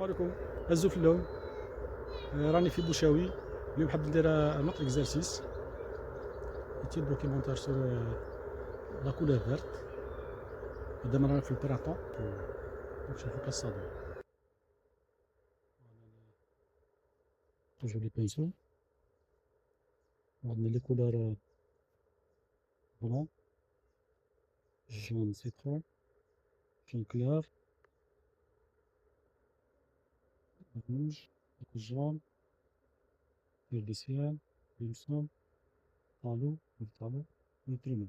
عليكم. هزو في اللون. راني في بوشاوي. اليوم حاب ندير ان اوتر اكزرسيس يتيل دوكيمونتاج سور لا كولور فيرت. مادام رانا في البرانطون دونك نشوفو كالصادو. توجور لي بينسو. عندنا لي كولور بلون، جون سيترون، جون كلار، روج، جون، فير دي سيال، بيمسون، طالو، طالو، نوترينو.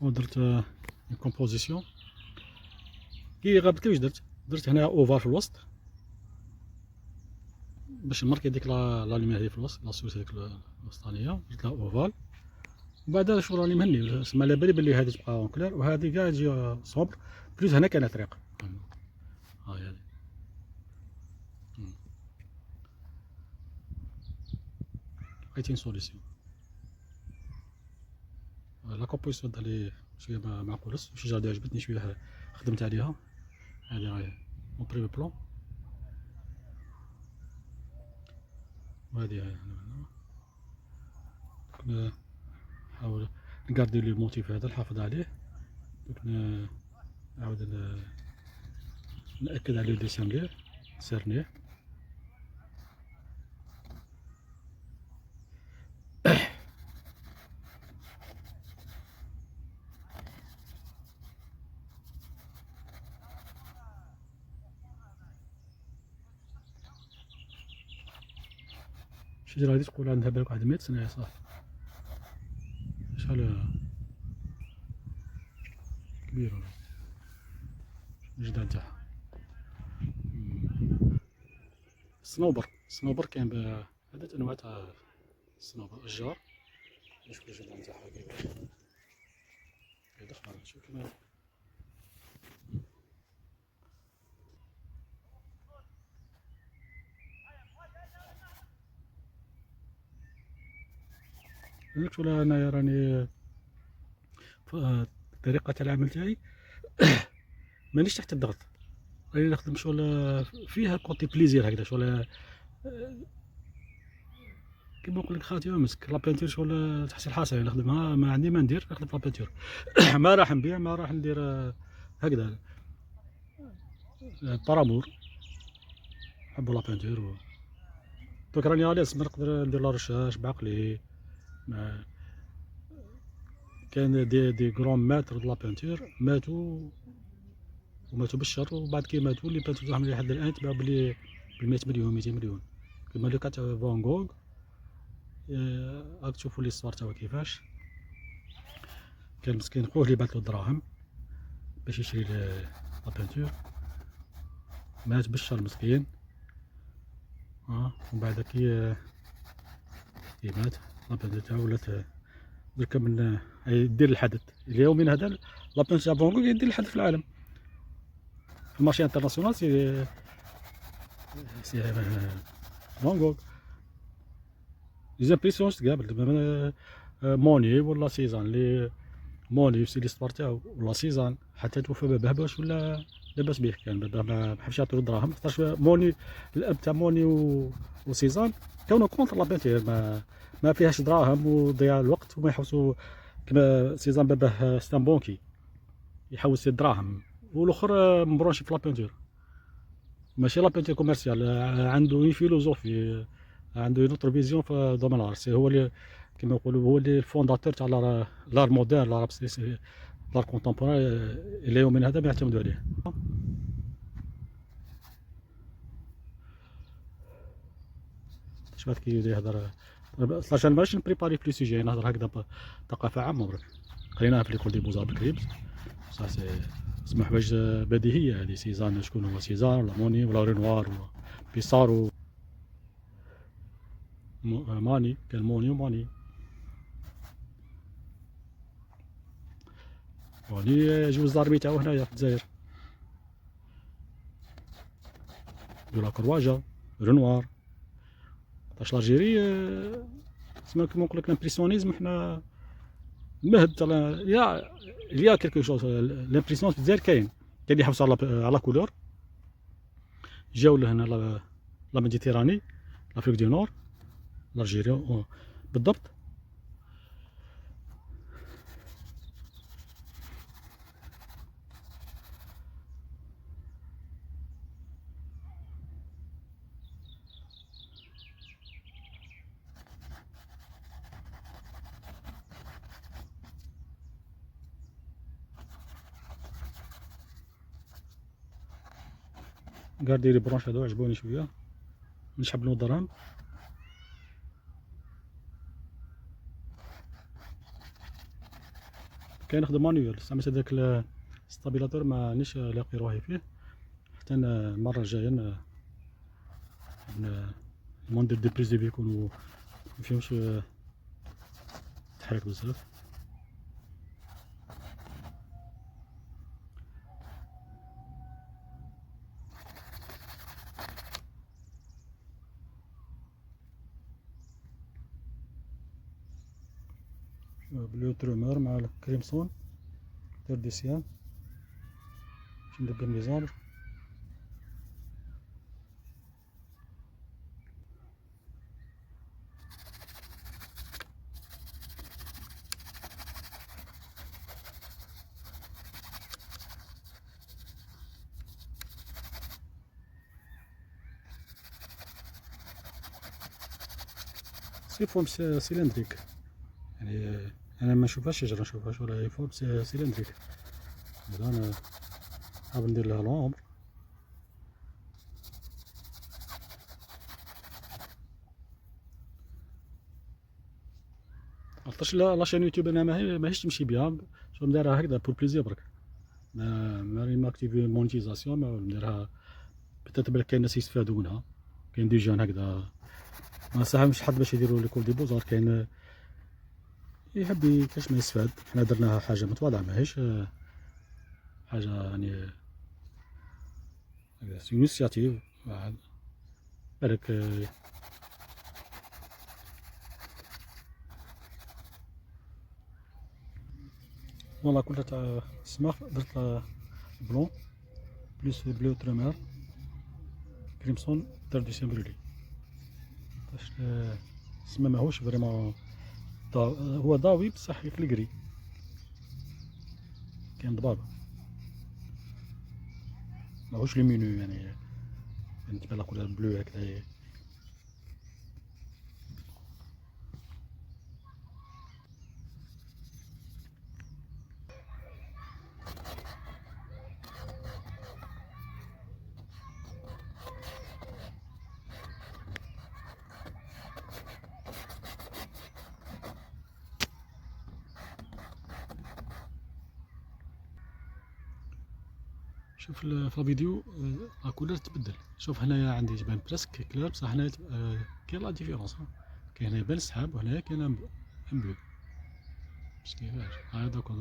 ودرت كومبوزيسيون كي غابت لي واش درت هنا اوفر في الوسط باش نماركي ديك لا لوميير اللي في الوسط، لا سوس هذيك الوسطانيه، درت لها اوفال. ومن بعد شغل راني مهني، سما على بالي بلي هذه تبقى كلير وهذه كاع تجي صومبر. بليس هنا كاينه طريق، هاي هذه لقيتين سوليسيون. لا كومبوزيسيون تاعي شويه معقولس، شي جاردي عجبتني شويه خدمت عليها. هذه راهي اون بريمي بلون، وهذه نحاول نقاردي لي الموتيف هذا نحافظ عليه. دوك نعاود نأكد عليه ديسان ليه سيرنيه. الشجرة هذه تقول عندها بالك واحد 100 سنة يا صاحبي، شحال كبيرة الجذع تاعها. الصنوبر كاين بعدة أنواع تاع الصنوبر. أشجار نشوف الجذع تاعها كيفاش يدخل، شوف كيما هناك. ولا أنايا راني الطريقة تاع العمل تاعي مانيش تحت الضغط، راني نخدم شغل فيها كونتي بليزير هكذا، شغل كيما نقول لك خاطي مسك. لا بانتور شغل تحصيل حاصل يعني نخدمها، ما عندي ما ندير نخدم لا بانتور. ما راح نبيع، ما راح ندير هكذا بارامور. نحبو لا بانتور دوك راني اليز نقدر ندير لا رشاش بعقلي. كاين دي غرون ماتر دو لا بانتور ماتو وماتو بالشر، وبعد كي ماتو اللي بانتور تاعهم لحد الان تباعو بلي ب100 مليون 200 مليون. كيما لو كات فان غوغ، راك تشوفو لي صوار تاعو كيفاش كان مسكين خوه اللي بعثلو الدراهم باش يشري لا بانتور، مات بالشر مسكين. ومن بعد كي مات لا بانتور تاعو ولات دركا من يدير الحدث اليومين هذا. لا بانتور تاع فان غوغ يدير الحدث في العالم، في المارشي انترناسيونال. سي فان غوغ لي زامبريسيون تقابل موني ولا سيزان. لي موني في ليستوار تاعو ولا سيزان حتى توفى باباه باش ولا لاباس بيه. كان باباه ما حبش يعطيو دراهم، خاطرش موني الاب تاع موني وسيزان كانوا كونتر لا بانتير، ما فيهاش دراهم وضياع الوقت وما يحوسوا. كما سيزان باباه ستان بونكي يحوس الدراهم، والاخر مبرونشي في لا بانتير، ماشي لا بانتير كوميرسيال. عنده اون فيلوزوفي، عنده اون اوتر فيزيون في دومين الار. سي هو اللي كما يقولوا هو اللي الفونداتور تاع لار مودير، لار لار كونتمبوران. الى يومنا هذا ما يعتمدوا عليه. شبات كي يهضر صراحه انا ماشي نبريباري في لي سوجي، نهضر هكذا بثقافه عامه برك. قريناها في ليكول دي بوزار بكري. صح سي اسمح حوايج بديهيه هذه. سيزان شكون هو سيزان ولا موني ولا رينوار ولا بيسارو ماني. كان موني وماني. وهاني جوج زارمي تاعو هنايا في الجزائر، دو لا كرواجا رينوار. خاطرش لالجيري تسمى كيما نقول لك الامبرسيونيزم. حنا المهد تاع يا كيلكو شوز لامبريسيون في الجزائر كاين اللي يحوس على كولور. جاو لهنا لا ميديتيراني، لافريك دي نور، الجيريا بالضبط. قاعد لي برونش هادو عجبوني شويه، نشحب الدراهم. كاين نخدم مانيوال، استعملت هذاك الستابيلاتور مانيش لاقي روحي فيه، حتى المره الجايه ندير دي بريز دي بيكونوا مفيهمش تحرك بزاف. بلو ترومور مع الكريمسون ترديسيان باش ندبر ميزابر. سي فورم سيلندريك، يعني انا ما نشوفهاش شجره، نشوفها ولا هي فورم سيلندريك. هذا انا حاب ندير لها لومبر. علاش لا لاشين يوتيوب انا ماهيش تمشي بها، شو نديرها هكذا بور بليزير برك، ما ريماكتيفي مونيتيزاسيون، ما نديرها بتات بالك كاين ناس يستفادوا منها، كاين دي جون هكذا ما ساهمش حد باش يديروا ليكول دي بوزار، كاين يحب كاش ما يستفاد. حنا درناها حاجه متواضعه ماهيش حاجه يعني سي انيسياتيف بالك. فوالا كلها تاع السماخ درت بلون بلوس بلو ترومير كريمسون ترديسيون برولي، باش السما ماهوش فريمون هو ضاوي بصح في الكري كاين ضباب ماهوش لومينو، يعني بالنسبه لك ولا بلو هكذا. شوف في الفيديو لا كولور تبدل، شوف هنايا عندي تبان بريسك كلير بصح هنايا كاين لا ديفيرونس، كاين هنا يبان سحاب وهنايا كاين ان بلو، باش كيفاش دوك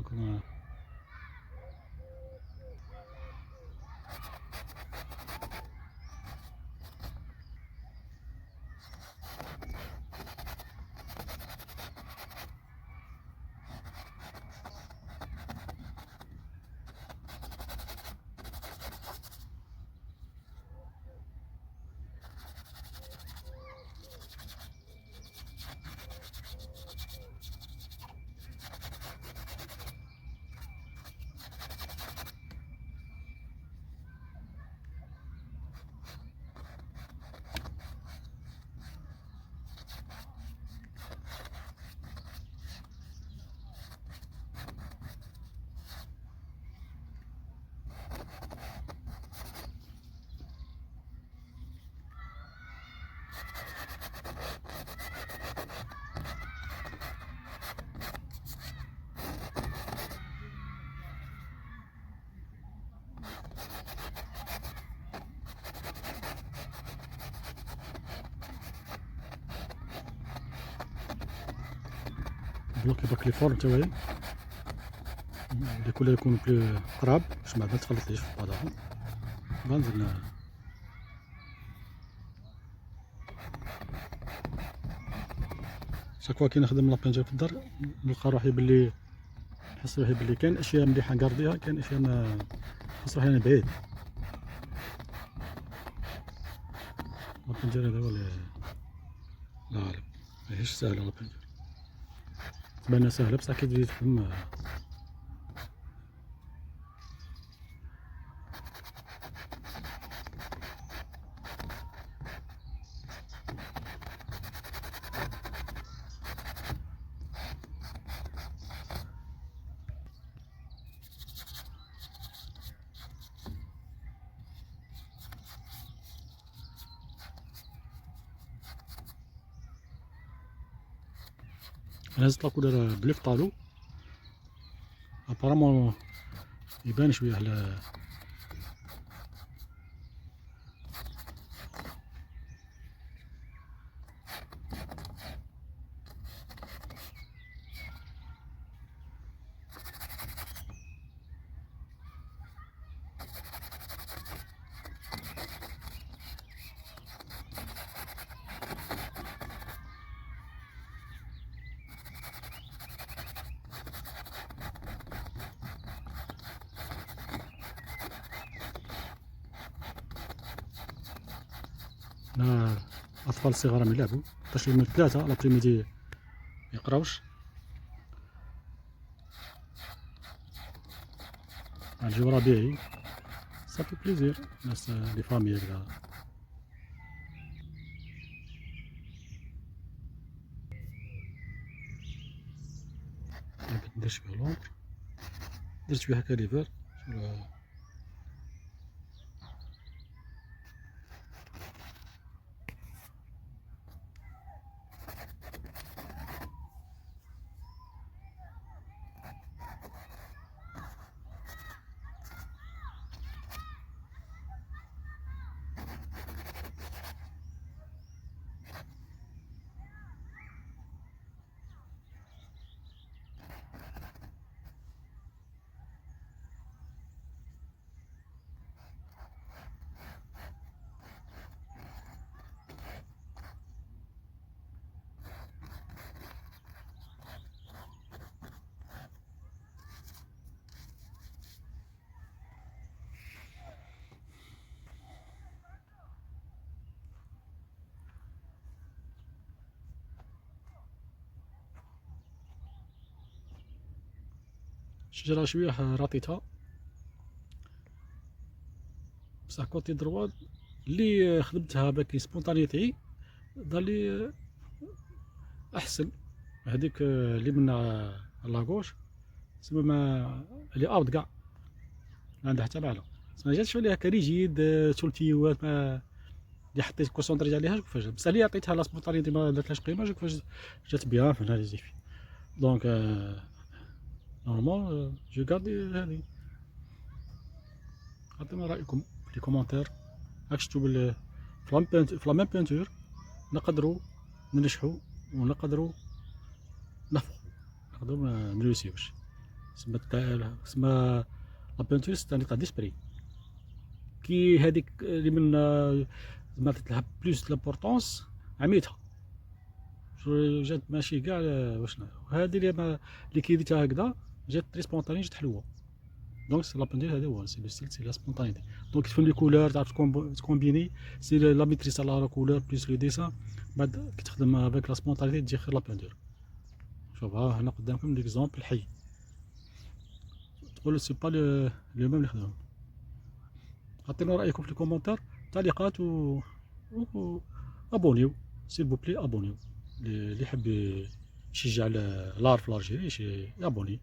بلوكي برك لي فورم تاوعي لي كولور يكونوا بلو قراب باش ما تخلطليش في بعضها. نزل شاك فوا كي نخدم لابينتور في الدار نلقى روحي بلي نحس روحي بلي كاين اشياء مليحه نقارديها، كاين اشياء ما نحس روحي انا بعيد. لابنجر هذا هو اللي لا غالب ماهيش ساهله. لابنجر تبان ساهله بصح كي تجي تفهم انا هزت لا كولور بلو في طالو ابارامون يبان شويه على انا الاطفال الصغار من يلعبوا 11 من 3 لابريميدي يقراوش الجو ربيعي صافي بليزير ناس لي فامي هكذا. ندير شويه لومبر، درت شويه هكا ليفر الشجره شويه راطيتها بصح كوتي درواد اللي خدمتها باكي سبونطانيتي ظلي احسن. هذيك اللي من لاغوش تسمى ما اللي اوت كاع ما عندها حتى معنى، ما جاتش عليها كريجيد تولتيوات ما اللي حطيت كونسونطريت عليها كيفاش، بصح اللي عطيتها لا سبونطانيتي ما درتلهاش قيمه كيفاش جات بيان في هنا زيفي. دونك نورمال جو غاردي هذه. عطينا رايكم في لي كومونتير. راك شفتوا في لا ميم بانتور نقدروا ننجحوا ونقدروا نفقوا، نقدروا نريوسيوش. سما لا بانتور سي ان ايطا ديسبري كي هذيك اللي من ماتت لها بلوس لابورطونس عميتها جات ماشي كاع واش هذه اللي كي ديتها هكذا جات تري سبونطاني جات حلوه. دونك سي لا بانتور هذا هو سي لو ستيل سي لا سبونطانيتي. دونك تفهم لي كولور تعرف تكومبيني سي لا ميتريس على لا كولور بلوس لو ديسان بعد كي تخدم افيك لا سبونطانيتي تجي خير لا بانتور. شوف ها هنا قدامكم ليكزومبل حي تقول سي با لو ميم اللي خدمهم. عطينا رايكم في الكومونتير تعليقات و ابونيو سيل بو بلي ابونيو اللي يحب يشجع لار في الجيري يابوني.